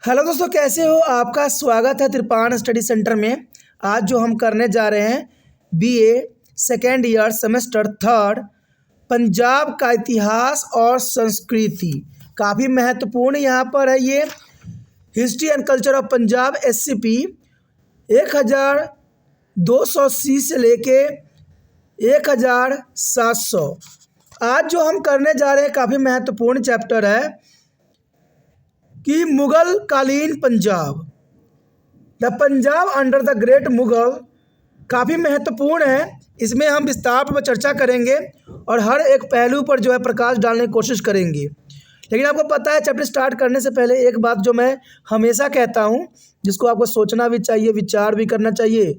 Hello दोस्तों, कैसे हो? आपका स्वागत है त्रिपाण स्टडी सेंटर में। आज जो हम करने जा रहे हैं BA second year semester third, Punjab का इतिहास और संस्कृति। काफ़ी महत्वपूर्ण यहाँ पर है ये history and culture of Punjab SCP 1280 से लेके 1700। आज जो हम करने जा रहे हैं काफ़ी महत्वपूर्ण चैप्टर है कि मुग़ल कालीन Punjab, the Punjab under the great Mughal. काफ़ी महत्वपूर्ण है, इसमें हम विस्तार पर चर्चा करेंगे और हर एक पहलू पर जो है प्रकाश डालने की कोशिश करेंगे। लेकिन आपको पता है, चैप्टर स्टार्ट करने से पहले एक बात जो मैं हमेशा कहता हूँ, जिसको आपको सोचना भी चाहिए, विचार भी करना चाहिए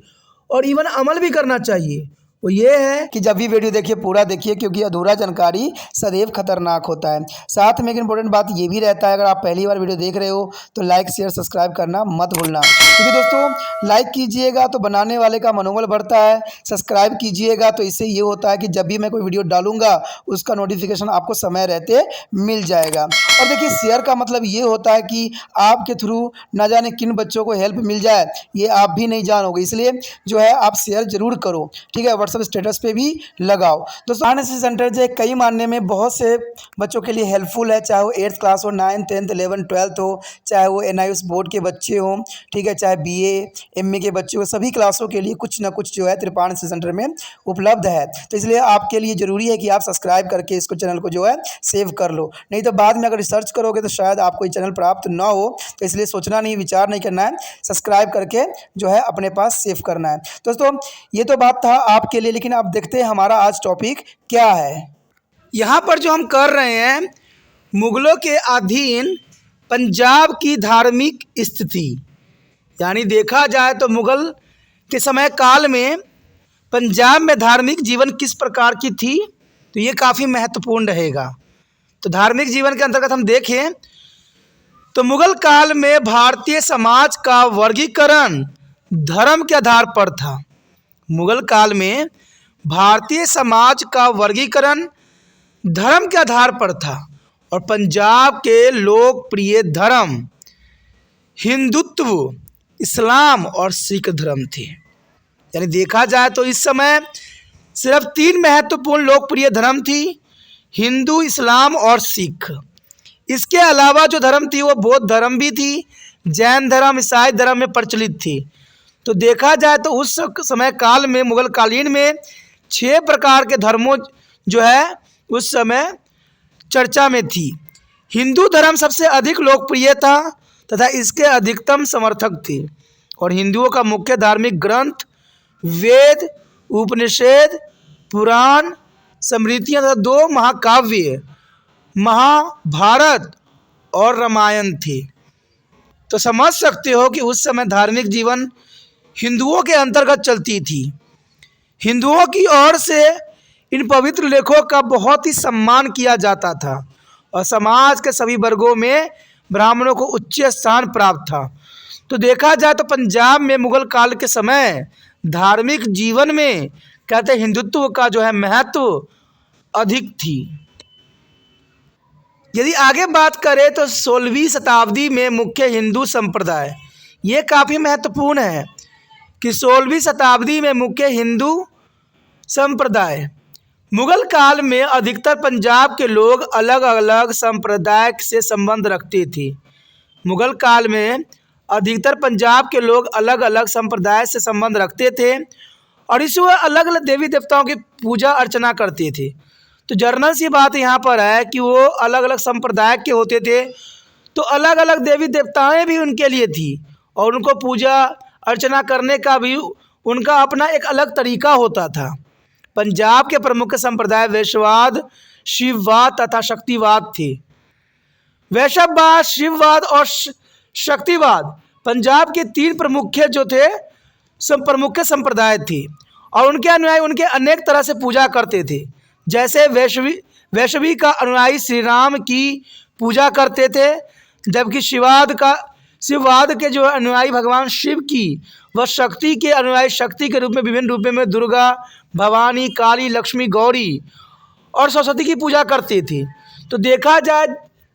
और इवन अमल भी करना चाहिए, वो ये है कि जब भी वीडियो देखिए पूरा देखिए, क्योंकि अधूरा जानकारी सदैव खतरनाक होता है। साथ में एक इंपॉर्टेंट बात ये भी रहता है, अगर आप पहली बार वीडियो देख रहे हो तो लाइक शेयर सब्सक्राइब करना मत भूलना, क्योंकि दोस्तों लाइक कीजिएगा तो बनाने वाले का मनोबल बढ़ता है, सब्सक्राइब कीजिएगा तो इससे ये होता है कि जब भी मैं कोई वीडियो डालूंगा उसका नोटिफिकेशन आपको समय रहते मिल जाएगा। और देखिए, शेयर का मतलब ये होता है कि आपके थ्रू न जाने किन बच्चों को हेल्प मिल जाए, ये आप भी नहीं जानोगे, इसलिए जो है आप शेयर जरूर करो, ठीक है। व्हाट्सएप स्टेटस पे भी लगाओ। दोस्तों एनएसएस सेंटर जो कई मानने में बहुत से बच्चों के लिए हेल्पफुल है, चाहे वो 8th क्लास हो, 9th 10th 11th 12th हो, चाहे वो NIOS बोर्ड के बच्चे हों, ठीक है, चाहे BA MA के बच्चे हो, सभी क्लासों के लिए कुछ ना कुछ जो है त्रिपाण सेंटर में उपलब्ध है। तो इसलिए आपके लिए ज़रूरी है कि आप सब्सक्राइब करके इसको चैनल को जो है सेव कर लो, नहीं तो बाद में अगर रिसर्च करोगे तो शायद आपको ये चैनल प्राप्त ना हो। तो इसलिए सोचना नहीं, विचार नहीं करना है, सब्सक्राइब करके जो है अपने पास सेव करना है। दोस्तों ये तो बात था आपके लिए, लेकिन अब देखते हैं हमारा आज टॉपिक क्या है। यहाँ पर जो हम कर रहे हैं मुगलों के अधीन पंजाब की धार्मिक स्थिति, यानी देखा जाए तो मुगल के समय काल में पंजाब में धार्मिक जीवन किस प्रकार की थी, तो ये काफ़ी महत्वपूर्ण रहेगा। तो धार्मिक जीवन के अंतर्गत हम देखें तो मुगल काल में भारतीय समाज का वर्गीकरण धर्म के आधार पर था। मुगल काल में भारतीय समाज का वर्गीकरण धर्म के आधार पर था और पंजाब के लोकप्रिय धर्म हिंदुत्व, इस्लाम और सिख धर्म थे। यानी देखा जाए तो इस समय सिर्फ 3 महत्वपूर्ण लोकप्रिय धर्म थी, हिंदू, इस्लाम और सिख। इसके अलावा जो धर्म थी वो बौद्ध धर्म भी थी, जैन धर्म, ईसाई धर्म में प्रचलित थी। तो देखा जाए तो उस समय काल में मुगल कालीन में 6 प्रकार के धर्मों जो है उस समय चर्चा में थी। हिंदू धर्म सबसे अधिक लोकप्रिय था तथा इसके अधिकतम समर्थक थे और हिंदुओं का मुख्य धार्मिक ग्रंथ वेद, उपनिषद, पुराण, स्मृतियाँ तथा 2 महाकाव्य महाभारत और रामायण थे। तो समझ सकते हो कि उस समय धार्मिक जीवन हिंदुओं के अंतर्गत चलती थी। हिंदुओं की ओर से इन पवित्र लेखों का बहुत ही सम्मान किया जाता था और समाज के सभी वर्गों में ब्राह्मणों को उच्च स्थान प्राप्त था। तो देखा जाए तो पंजाब में मुगल काल के समय धार्मिक जीवन में कहते हैं हिंदुत्व का जो है महत्व अधिक थी। यदि आगे बात करें तो 16वीं शताब्दी में मुख्य हिंदू संप्रदाय, ये काफ़ी महत्वपूर्ण है कि 16वीं शताब्दी में मुख्य हिंदू संप्रदाय, मुगल काल में अधिकतर पंजाब के लोग अलग अलग संप्रदाय से संबंध रखते थे। मुगल काल में अधिकतर पंजाब के लोग अलग अलग संप्रदाय से संबंध रखते थे और इसमें अलग अलग देवी देवताओं की पूजा अर्चना करते थे। तो जर्नल सी बात यहाँ पर है कि वो अलग अलग संप्रदाय के होते थे, तो अलग अलग देवी देवताएं भी उनके लिए थी और उनको पूजा अर्चना करने का भी उनका अपना एक अलग तरीका होता था। पंजाब के प्रमुख संप्रदाय वैश्यवाद, शिववाद तथा शक्तिवाद थे। वैश्यवाद, शिववाद और शक्तिवाद पंजाब के 3 प्रमुख जो थे प्रमुख संप्रदाय थे और उनके अनुयायी उनके अनेक तरह से पूजा करते थे। जैसे वैष्णवी का अनुयायी श्री राम की पूजा करते थे, जबकि शिववाद के जो अनुयायी भगवान शिव की व शक्ति के अनुयायी शक्ति के रूप में विभिन्न रूपों में दुर्गा, भवानी, काली, लक्ष्मी, गौरी और सरस्वती की पूजा करते थे। तो देखा जाए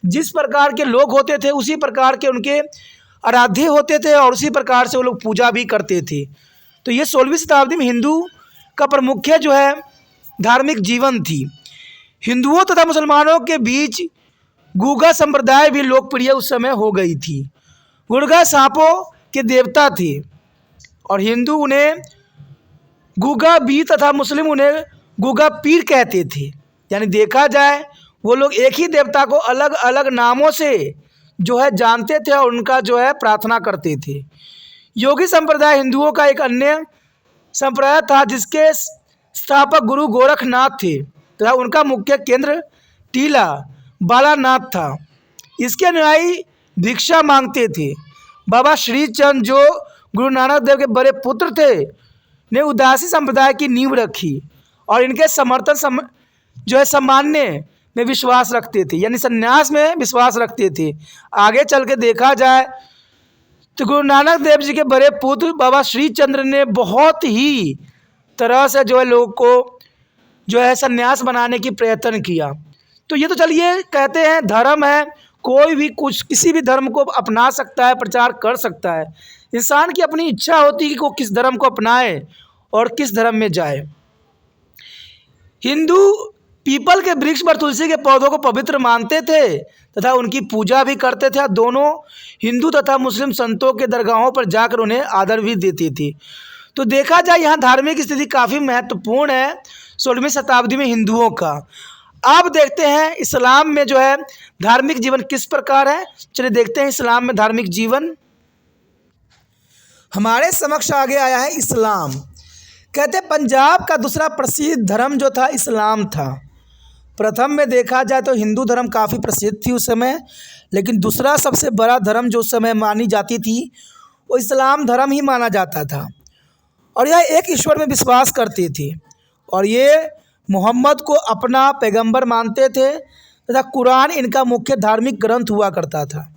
जिस प्रकार के लोग होते थे उसी प्रकार के उनके आराध्य होते थे और उसी प्रकार से वो लोग पूजा भी करते थे। तो ये 16वीं शताब्दी में हिंदू का प्रमुख जो है धार्मिक जीवन थी। हिंदुओं तथा मुसलमानों के बीच गुगा संप्रदाय भी लोकप्रिय उस समय हो गई थी। गुर्गा सांपों के देवता थे और हिंदू उन्हें गुगा बी तथा मुस्लिम उन्हें गुगा पीर कहते थे। यानी देखा जाए वो लोग एक ही देवता को अलग अलग नामों से जो है जानते थे और उनका जो है प्रार्थना करते थे। योगी संप्रदाय हिंदुओं का एक अन्य संप्रदाय था जिसके स्थापक गुरु गोरखनाथ थे तथा उनका मुख्य केंद्र टीला बालानाथ था। इसके अनुयायी भिक्षा मांगते थे। बाबा श्री चंद जो गुरु नानक देव के बड़े पुत्र थे ने उदासी संप्रदाय की नींव रखी और इनके समर्थन जो है सामान्य में विश्वास रखते थे, यानी संन्यास में विश्वास रखते थे। आगे चल के देखा जाए तो गुरु नानक देव जी के बड़े पुत्र बाबा श्री चंद्र ने बहुत ही तरह से जो है लोगों को जो है संन्यास बनाने की प्रयत्न किया। तो ये तो चलिए कहते हैं धर्म है, कोई भी कुछ किसी भी धर्म को अपना सकता है, प्रचार कर सकता है। इंसान की अपनी इच्छा होती है कि वो किस धर्म को अपनाए और किस धर्म में जाए। हिंदू पीपल के वृक्ष पर तुलसी के पौधों को पवित्र मानते थे तथा उनकी पूजा भी करते थे। दोनों हिंदू तथा मुस्लिम संतों के दरगाहों पर जाकर उन्हें आदर भी देते थे। तो देखा जाए यहाँ धार्मिक स्थिति काफ़ी महत्वपूर्ण है 16वीं शताब्दी में हिंदुओं का। अब देखते हैं इस्लाम में जो है धार्मिक जीवन किस प्रकार है। चलिए देखते हैं इस्लाम में धार्मिक जीवन। हमारे समक्ष आगे आया है इस्लाम। कहते पंजाब का दूसरा प्रसिद्ध धर्म जो था इस्लाम था। प्रथम में देखा जाए तो हिंदू धर्म काफ़ी प्रसिद्ध थी उस समय, लेकिन दूसरा सबसे बड़ा धर्म जो उस समय मानी जाती थी वो इस्लाम धर्म ही माना जाता था। और यह एक ईश्वर में विश्वास करते थे और ये मोहम्मद को अपना पैगंबर मानते थे तथा कुरान इनका मुख्य धार्मिक ग्रंथ हुआ करता था।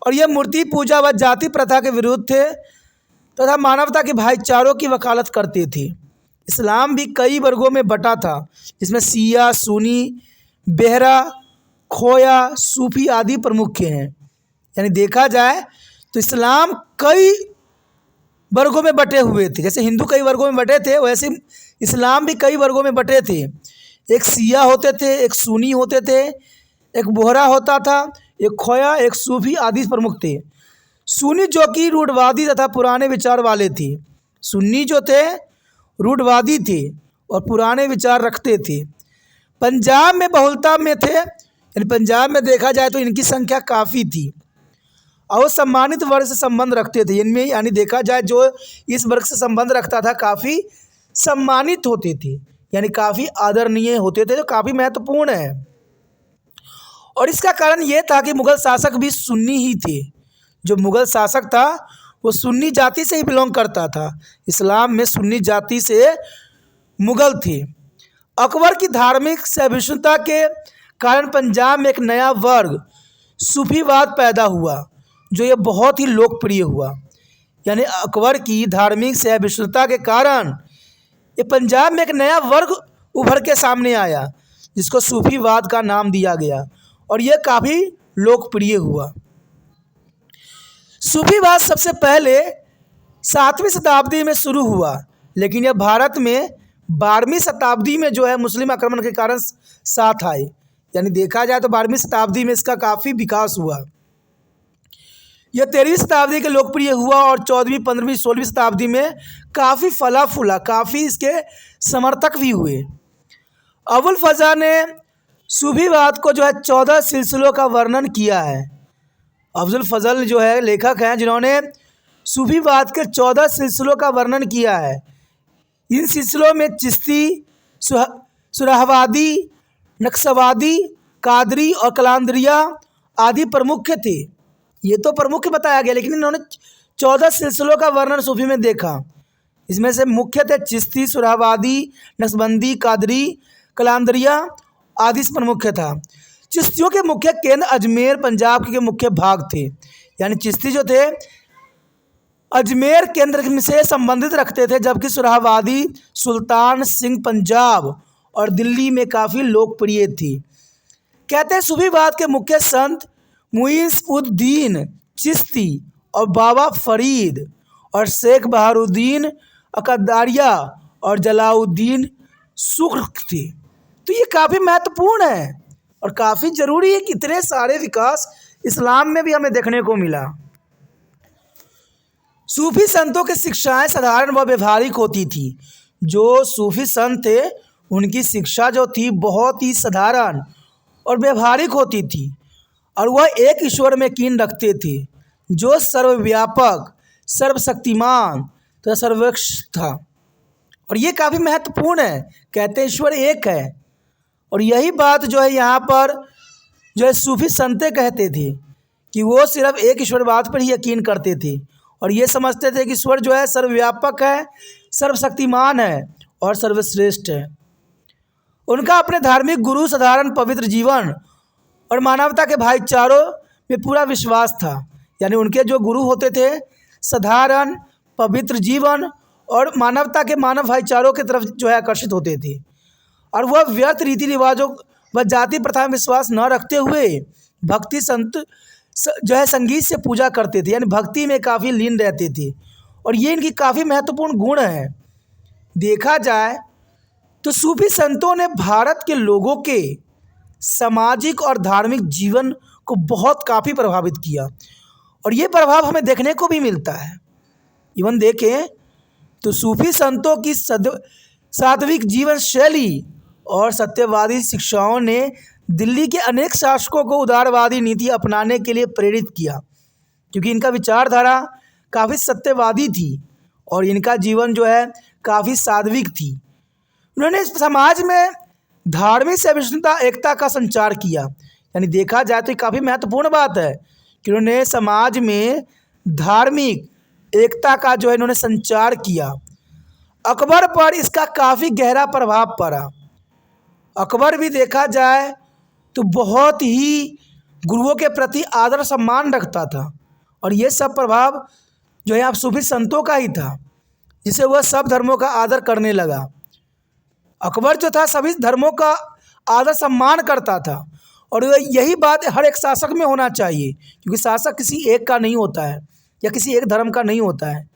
और ये मूर्ति पूजा व जाति प्रथा के विरुद्ध थे तथा मानवता के भाईचारों की वकालत करते थे। इस्लाम भी कई वर्गों में बटा था, जिसमें शिया, सुन्नी, बेहरा, खोया, सूफी आदि प्रमुख हैं। यानी देखा जाए तो इस्लाम कई वर्गों में बटे हुए थे। जैसे हिंदू कई वर्गों में बटे थे वैसे इस्लाम भी कई वर्गों में बटे थे। एक शिया होते थे, एक सुन्नी होते थे, एक बोहरा होता था, एक खोया, एक सूफी आदि प्रमुख थे। सुन्नी जो कि रूढ़वादी तथा पुराने विचार वाले थे। सुन्नी जो थे रूढ़वादी थे और पुराने विचार रखते थे। पंजाब में बहुलता में थे, यानी पंजाब में देखा जाए तो इनकी संख्या काफ़ी थी और सम्मानित वर्ग से संबंध रखते थे। इनमें यानी देखा जाए जो इस वर्ग से संबंध रखता था काफ़ी सम्मानित होते थे, यानी काफ़ी आदरणीय होते थे, जो काफ़ी महत्वपूर्ण है। और इसका कारण ये था कि मुग़ल शासक भी सुन्नी ही थे। जो मुग़ल शासक था वो सुन्नी जाति से ही बिलोंग करता था। इस्लाम में सुन्नी जाति से मुग़ल थे। अकबर की धार्मिक सहिष्णुता के कारण पंजाब में एक नया वर्ग सूफीवाद पैदा हुआ, जो ये बहुत ही लोकप्रिय हुआ। यानी अकबर की धार्मिक सहिष्णुता के कारण ये पंजाब में एक नया वर्ग उभर के सामने आया, जिसको सूफीवाद का नाम दिया गया और यह काफ़ी लोकप्रिय हुआ। सूफीवाद सबसे पहले 7वीं शताब्दी में शुरू हुआ, लेकिन यह भारत में 12वीं शताब्दी में जो है मुस्लिम आक्रमण के कारण साथ आए। यानी देखा जाए तो 12वीं शताब्दी में इसका काफ़ी विकास हुआ। यह 13वीं शताब्दी के लोकप्रिय हुआ और 14वीं, 15वीं, 16वीं शताब्दी में काफ़ी फला फूला, काफ़ी इसके समर्थक भी हुए। अबुल फज़ा ने सूफीवाद को जो है 14 सिलसिलों का वर्णन किया है। अब्दुल फजल जो है लेखक हैं जिन्होंने सूफीवाद के 14 सिलसिलों का वर्णन किया है। इन सिलसिलों में चिश्ती, सुरहवादी, नक्शवादी, कादरी और कलांदरिया आदि प्रमुख थे। ये तो प्रमुख बताया गया, लेकिन इन्होंने 14 सिलसिलों का वर्णन सूफी में देखा। इसमें से मुख्य थे चिश्ती, सुरहवादी, नक्शबंदी, कादरी, कलांदरिया आदि प्रमुख था। चिश्तियों के मुख्य केंद्र अजमेर पंजाब के मुख्य भाग थे। यानी चिश्ती जो थे अजमेर केंद्र से संबंधित रखते थे, जबकि सुरहवादी सुल्तान सिंह पंजाब और दिल्ली में काफ़ी लोकप्रिय थी। कहते हैं सूफीवाद के मुख्य संत मुइज़-उद-दीन चिश्ती और बाबा फरीद और शेख बहारुद्दीन अकदारिया और जलाउद्दीन सुल्क थे। तो ये काफ़ी महत्वपूर्ण है और काफ़ी ज़रूरी है कि इतने सारे विकास इस्लाम में भी हमें देखने को मिला। सूफी संतों की शिक्षाएं साधारण व व्यवहारिक होती थी। जो सूफी संत थे उनकी शिक्षा जो थी बहुत ही साधारण और व्यवहारिक होती थी और वह एक ईश्वर में यकीन रखते थे जो सर्वव्यापक, सर्वशक्तिमान तथा सर्वश्रेष्ठ था। और ये काफ़ी महत्वपूर्ण है। कहते हैं ईश्वर एक है और यही बात जो है यहाँ पर जो है सूफी संतें कहते थे कि वो सिर्फ एक ईश्वरवाद पर ही यकीन करते थे और ये समझते थे कि ईश्वर जो है सर्वव्यापक है, सर्वशक्तिमान है और सर्वश्रेष्ठ है। उनका अपने धार्मिक गुरु, साधारण पवित्र जीवन और मानवता के भाईचारों में पूरा विश्वास था। यानी उनके जो गुरु होते थे साधारण पवित्र जीवन और मानवता के मानव भाईचारों की तरफ जो है आकर्षित होते थे और वह व्यर्थ रीति रिवाजों व जाति प्रथा में विश्वास न रखते हुए भक्ति संत जो है संगीत से पूजा करते थे। यानी भक्ति में काफ़ी लीन रहते थे और ये इनकी काफ़ी महत्वपूर्ण गुण है। देखा जाए तो सूफी संतों ने भारत के लोगों के सामाजिक और धार्मिक जीवन को बहुत काफ़ी प्रभावित किया और ये प्रभाव हमें देखने को भी मिलता है। इवन देखें तो सूफी संतों की सात्विक जीवन शैली और सत्यवादी शिक्षाओं ने दिल्ली के अनेक शासकों को उदारवादी नीति अपनाने के लिए प्रेरित किया, क्योंकि इनका विचारधारा काफ़ी सत्यवादी थी और इनका जीवन जो है काफ़ी सात्विक थी। उन्होंने समाज में धार्मिक सहिष्णुता, एकता का संचार किया। यानी देखा जाए तो ये काफ़ी महत्वपूर्ण बात है कि उन्होंने समाज में धार्मिक एकता का जो है इन्होंने संचार किया। अकबर पर इसका काफ़ी गहरा प्रभाव पड़ा। अकबर भी देखा जाए तो बहुत ही गुरुओं के प्रति आदर सम्मान रखता था और ये सब प्रभाव जो है आप सूफी संतों का ही था, जिसे वह सब धर्मों का आदर करने लगा। अकबर जो था सभी धर्मों का आदर सम्मान करता था और यही बात हर एक शासक में होना चाहिए, क्योंकि शासक किसी एक का नहीं होता है या किसी एक धर्म का नहीं होता है।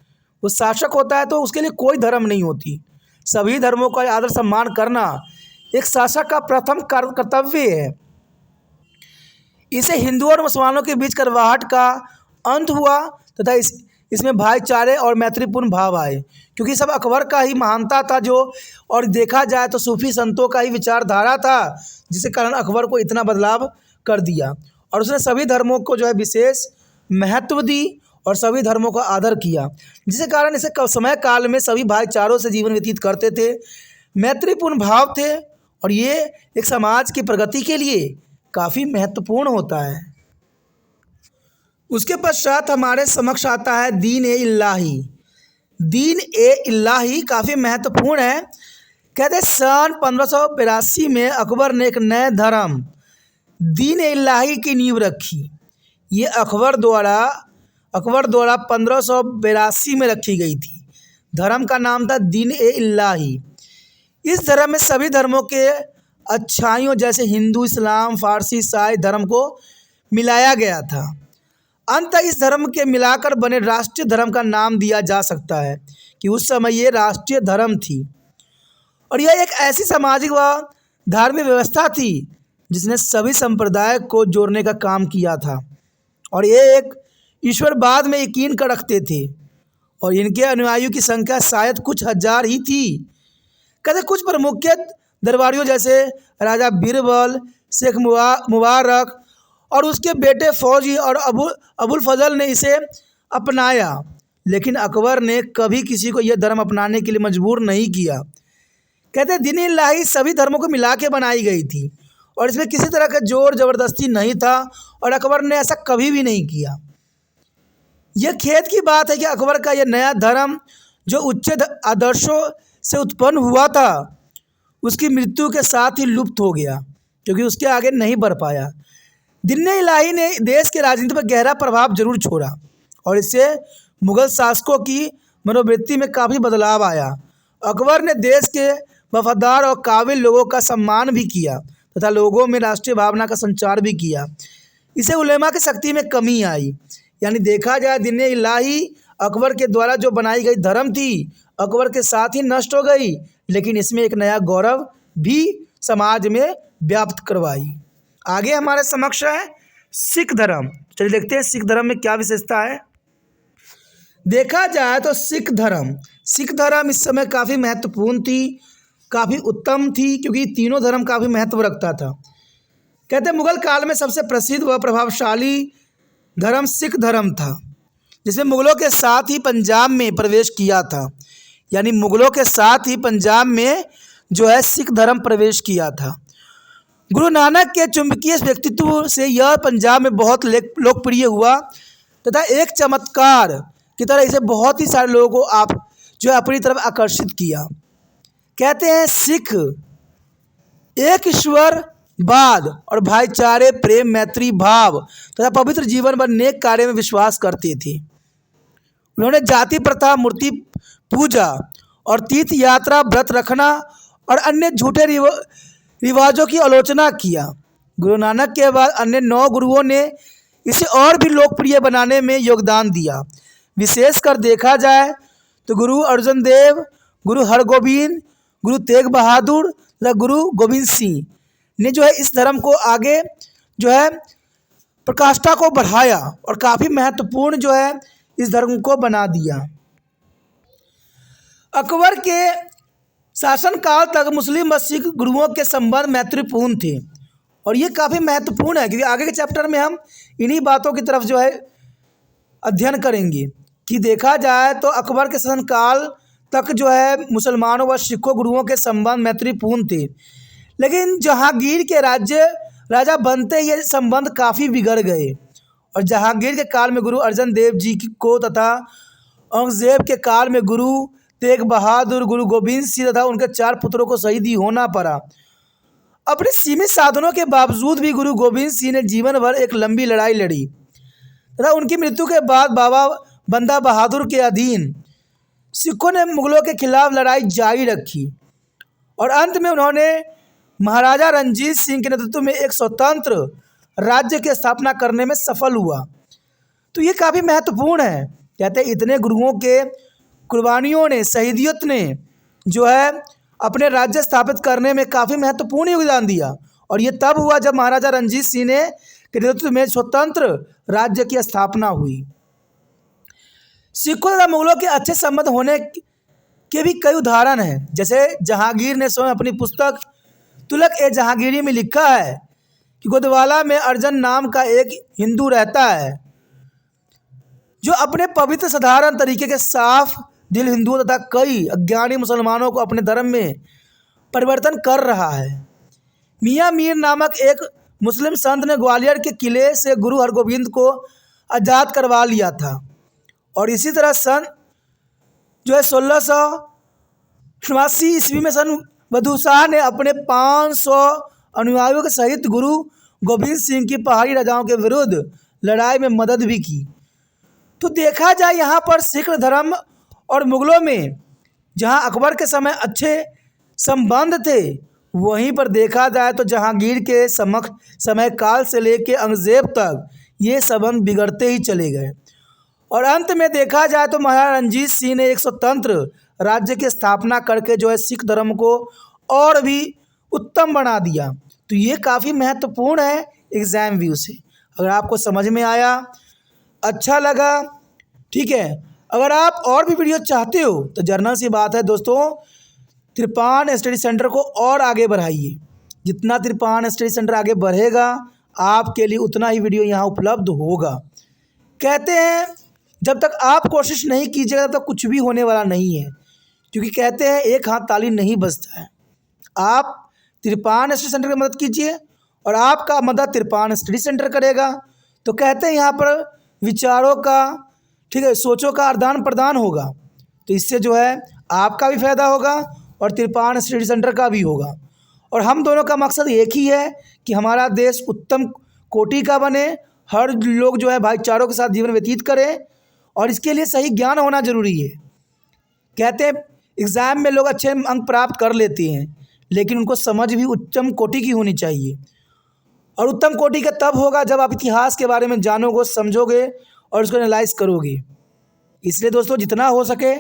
वो शासक होता है तो उसके लिए कोई धर्म नहीं होती। सभी धर्मों का आदर सम्मान करना एक शासक का प्रथम कर्तव्य है। इसे हिंदुओं और मुसलमानों के बीच कड़वाहट का अंत हुआ तथा इसमें भाईचारे और मैत्रीपूर्ण भाव आए, क्योंकि सब अकबर का ही महानता था जो, और देखा जाए तो सूफी संतों का ही विचारधारा था जिसके कारण अकबर को इतना बदलाव कर दिया और उसने सभी धर्मों को जो है विशेष महत्व दी और सभी धर्मों का आदर किया, जिसके कारण इसे समय काल में सभी भाईचारों से जीवन व्यतीत करते थे, मैत्रीपूर्ण भाव थे और ये एक समाज की प्रगति के लिए काफ़ी महत्वपूर्ण होता है। उसके पश्चात हमारे समक्ष आता है दीन ए इलाही। दीन ए इलाही काफ़ी महत्वपूर्ण है। कहते हैं सन 1582 में अकबर ने एक नए धर्म दीन ए इलाही की नींव रखी। ये अकबर द्वारा 1582 में रखी गई थी। धर्म का नाम था दीन ए इलाही। इस धर्म में सभी धर्मों के अच्छाइयों जैसे हिंदू, इस्लाम, फारसी, ईसाई धर्म को मिलाया गया था। अंत इस धर्म के मिलाकर बने राष्ट्रीय धर्म का नाम दिया जा सकता है कि उस समय ये राष्ट्रीय धर्म थी और यह एक ऐसी सामाजिक व धार्मिक व्यवस्था थी जिसने सभी संप्रदाय को जोड़ने का काम किया था और ये एक ईश्वरवाद में यकीन कर रखते थे और इनके अनुयायियों की संख्या शायद कुछ हजार ही थी। कहते कुछ प्रमुख दरबारियों जैसे राजा बीरबल, शेख मुबारक और उसके बेटे फौजी और अबुल फजल ने इसे अपनाया, लेकिन अकबर ने कभी किसी को यह धर्म अपनाने के लिए मजबूर नहीं किया। कहते दीन इलाही सभी धर्मों को मिला के बनाई गई थी और इसमें किसी तरह का जोर ज़बरदस्ती नहीं था और अकबर ने ऐसा कभी भी नहीं किया। यह खेद की बात है कि अकबर का यह नया धर्म जो उच्च आदर्शों से उत्पन्न हुआ था उसकी मृत्यु के साथ ही लुप्त हो गया, क्योंकि उसके आगे नहीं बढ़ पाया। दीन इलाही ने देश के राजनीति पर गहरा प्रभाव जरूर छोड़ा और इससे मुग़ल शासकों की मनोवृत्ति में काफ़ी बदलाव आया। अकबर ने देश के वफादार और काबिल लोगों का सम्मान भी किया तथा लोगों में राष्ट्रीय भावना का संचार भी किया। इसे उलेमा की शक्ति में कमी आई। यानी देखा जाए दीन इलाही अकबर के द्वारा जो बनाई गई धर्म थी अकबर के साथ ही नष्ट हो गई, लेकिन इसमें एक नया गौरव भी समाज में व्याप्त करवाई। आगे हमारे समक्ष है सिख धर्म। चलिए देखते हैं सिख धर्म में क्या विशेषता है। देखा जाए तो सिख धर्म इस समय काफ़ी महत्वपूर्ण थी, काफ़ी उत्तम थी, क्योंकि तीनों धर्म काफ़ी महत्व रखता था। कहते हैं मुगल काल में सबसे प्रसिद्ध व प्रभावशाली धर्म सिख धर्म था, जिसमें मुगलों के साथ ही पंजाब में प्रवेश किया था। यानी मुगलों के साथ ही पंजाब में जो है सिख धर्म प्रवेश किया था। गुरु नानक के चुंबकीय व्यक्तित्व से यह पंजाब में बहुत लोकप्रिय हुआ तथा एक चमत्कार की तरह इसे बहुत ही सारे लोगों को आप जो है अपनी तरफ आकर्षित किया। कहते हैं सिख एक ईश्वरवाद और भाईचारे, प्रेम, मैत्री भाव तथा पवित्र जीवन व नेक कार्य में विश्वास करते थे। उन्होंने जाति प्रथा, मूर्ति पूजा और तीर्थ यात्रा, व्रत रखना और अन्य झूठे रिवाजों की आलोचना किया। गुरु नानक के बाद अन्य 9 गुरुओं ने इसे और भी लोकप्रिय बनाने में योगदान दिया। विशेषकर देखा जाए तो गुरु अर्जन देव, गुरु हरगोबिंद, गुरु तेग बहादुर तथा गुरु गोविंद सिंह ने जो है इस धर्म को आगे जो है प्रकाष्ठा को बढ़ाया और काफ़ी महत्वपूर्ण जो है इस धर्म को बना दिया। अकबर के शासनकाल तक मुस्लिम व सिख गुरुओं के संबंध मैत्रीपूर्ण थे, और ये काफ़ी महत्वपूर्ण है क्योंकि आगे के चैप्टर में हम इन्हीं बातों की तरफ जो है अध्ययन करेंगे कि देखा जाए तो अकबर के शासनकाल तक जो है मुसलमानों व सिखों गुरुओं के संबंध मैत्रीपूर्ण थे, लेकिन जहांगीर के राजा बनते ही ये संबंध काफ़ी बिगड़ गए। और जहांगीर के काल में गुरु अर्जन देव जी को तथा औरंगजेब के काल में गुरु तेग बहादुर, गुरु गोविंद सिंह तथा उनके 4 पुत्रों को शहीद होना पड़ा। अपने सीमित साधनों के बावजूद भी गुरु गोविंद सिंह ने जीवन भर एक लंबी लड़ाई लड़ी तथा उनकी मृत्यु के बाद बाबा बंदा बहादुर के अधीन सिखों ने मुगलों के खिलाफ लड़ाई जारी रखी और अंत में उन्होंने महाराजा रणजीत सिंह के नेतृत्व में एक स्वतंत्र राज्य की स्थापना करने में सफल हुआ। तो ये काफ़ी महत्वपूर्ण है। कहते हैं इतने गुरुओं के कुर्बानियों ने, शहीदियत ने जो है अपने राज्य स्थापित करने में काफ़ी महत्वपूर्ण योगदान दिया, और ये तब हुआ जब महाराजा रणजीत सिंह ने के नेतृत्व में स्वतंत्र राज्य की स्थापना हुई। सिखों तथा मुगलों के अच्छे संबंध होने के भी कई उदाहरण हैं। जैसे जहांगीर ने स्वयं अपनी पुस्तक तुगलक ए जहांगीरी में लिखा है कि गोदवाला में अर्जन नाम का एक हिंदू रहता है जो अपने पवित्र साधारण तरीके के साफ दिल हिंदुओं तथा कई अज्ञानी मुसलमानों को अपने धर्म में परिवर्तन कर रहा है। मियाँ मीर नामक एक मुस्लिम संत ने ग्वालियर के किले से गुरु हरगोबिंद को आज़ाद करवा लिया था, और इसी तरह सन जो है 1688 ईस्वी में सन बहादुर शाह ने अपने 500 अनुयायियों के सहित गुरु गोविंद सिंह की पहाड़ी राजाओं के विरुद्ध लड़ाई में मदद भी की। तो देखा जाए यहाँ पर सिख धर्म और मुगलों में जहाँ अकबर के समय अच्छे संबंध थे, वहीं पर देखा जाए तो जहांगीर के समय काल से लेकर औरंगजेब तक ये संबंध बिगड़ते ही चले गए, और अंत में देखा जाए तो महाराजा रणजीत सिंह ने एक स्वतंत्र राज्य की स्थापना करके जो है सिख धर्म को और भी उत्तम बना दिया। तो ये काफ़ी महत्वपूर्ण है एग्ज़ाम व्यू से। अगर आपको समझ में आया, अच्छा लगा, ठीक है। अगर आप और भी वीडियो चाहते हो तो जर्नल सी बात है दोस्तों, त्रिपान स्टडी सेंटर को और आगे बढ़ाइए। जितना त्रिपान स्टडी सेंटर आगे बढ़ेगा आपके लिए उतना ही वीडियो यहाँ उपलब्ध होगा। कहते हैं जब तक आप कोशिश नहीं कीजिएगा तब तक कुछ भी होने वाला नहीं है, क्योंकि कहते हैं एक हाथ ताली नहीं बजता है। आप त्रिपान स्टडी सेंटर की मदद कीजिए और आपका मदद त्रिपान स्टडी सेंटर करेगा। तो कहते हैं यहाँ पर विचारों का, ठीक है, सोचों का आदान प्रदान होगा, तो इससे जो है आपका भी फायदा होगा और त्रिपान स्टडी सेंटर का भी होगा। और हम दोनों का मकसद एक ही है कि हमारा देश उत्तम कोटि का बने, हर लोग जो है भाईचारों के साथ जीवन व्यतीत करें, और इसके लिए सही ज्ञान होना जरूरी है। कहते हैं एग्ज़ाम में लोग अच्छे अंक प्राप्त कर लेते हैं, लेकिन उनको समझ भी उत्तम कोटि की होनी चाहिए, और उत्तम कोटि का तब होगा जब आप इतिहास के बारे में जानोगे, समझोगे और उसको एनालाइज करोगे। इसलिए दोस्तों जितना हो सके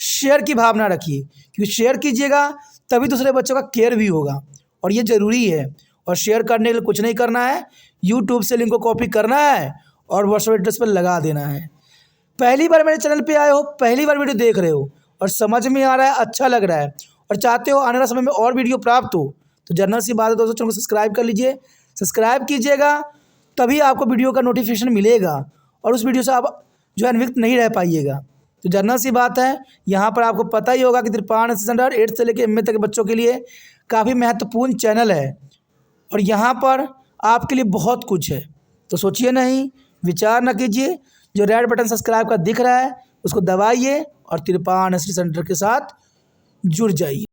शेयर की भावना रखिए, क्योंकि शेयर कीजिएगा तभी दूसरे बच्चों का केयर भी होगा, और ये ज़रूरी है। और शेयर करने के लिए कुछ नहीं करना है, यूट्यूब से लिंक को कॉपी करना है और व्हाट्सएप एड्रेस पर लगा देना है। पहली बार मेरे चैनल पे आए हो, पहली बार वीडियो देख रहे हो और समझ में आ रहा है, अच्छा लग रहा है और चाहते हो आने वाले समय में और वीडियो प्राप्त हो, तो जनरल सी बात है दोस्तों, चैनल को सब्सक्राइब कर लीजिए। सब्सक्राइब कीजिएगा तभी आपको वीडियो का नोटिफिकेशन मिलेगा और उस वीडियो से आप जो है अनभिज्ञ नहीं रह पाइएगा। तो जनरल सी बात है, यहाँ पर आपको पता ही होगा कि त्रिपाण स्टैंडर्ड 8 से लेकर MA तक के बच्चों के लिए काफ़ी महत्वपूर्ण चैनल है और यहाँ पर आपके लिए बहुत कुछ है। तो सोचिए नहीं, विचार न कीजिए, जो रेड बटन सब्सक्राइब का दिख रहा है उसको दबाइए और त्रिपाण स्टडी सेंटर के साथ जुड़ जाइए।